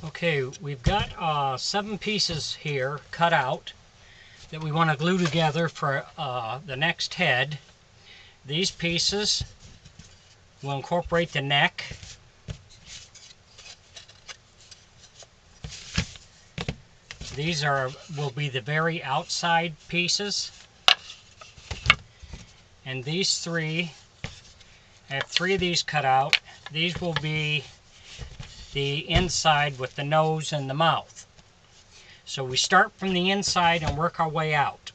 Okay, we've got 7 pieces here cut out that we want to glue together for the next head. These pieces will incorporate the neck. These will be the very outside pieces. And these 3, I have 3 of these cut out. These will be the inside with the nose and the mouth. So we start from the inside and work our way out.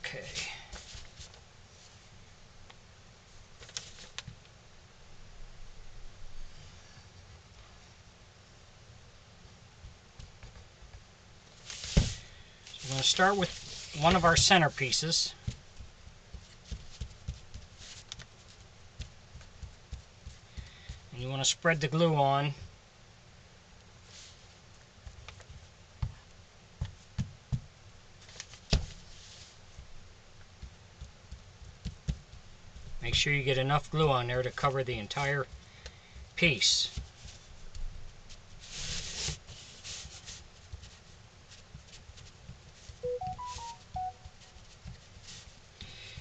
Okay. We're going to start with one of our center pieces. And you want to spread the glue on. Make sure you get enough glue on there to cover the entire piece.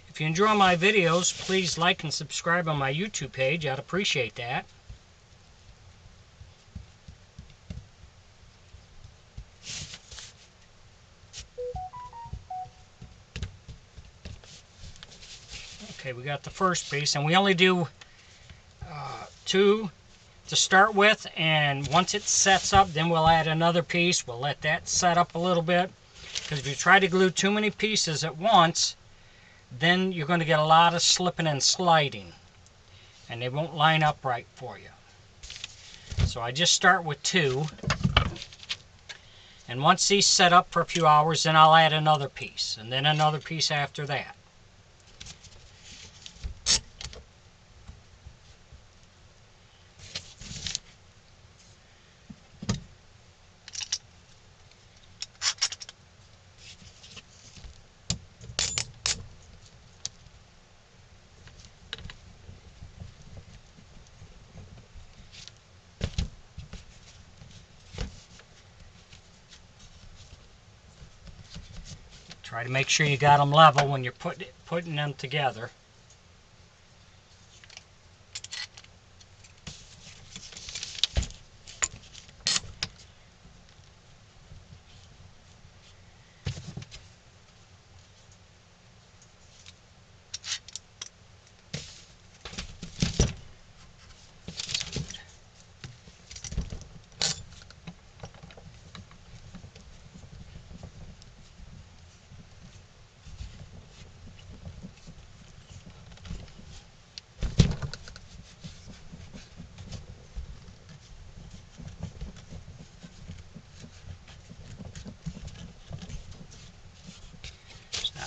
If you enjoy my videos, please like and subscribe on my YouTube page. I'd appreciate that. Okay, we got the first piece, and we only do 2 to start with, and once it sets up, then we'll add another piece. We'll let that set up a little bit, because if you try to glue too many pieces at once, then you're going to get a lot of slipping and sliding, and they won't line up right for you. So I just start with 2, and once these set up for a few hours, then I'll add another piece, and then another piece after that. Try to make sure you got them level when you're putting them together.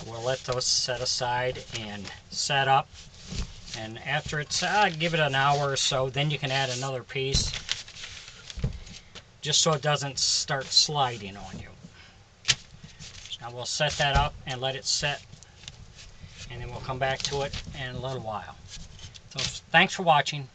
We'll let those set aside and set up, and after it's give it an hour or so, then you can add another piece, just so it doesn't start sliding on you. So now we'll set that up and let it set, and then we'll come back to it in a little while. So thanks for watching.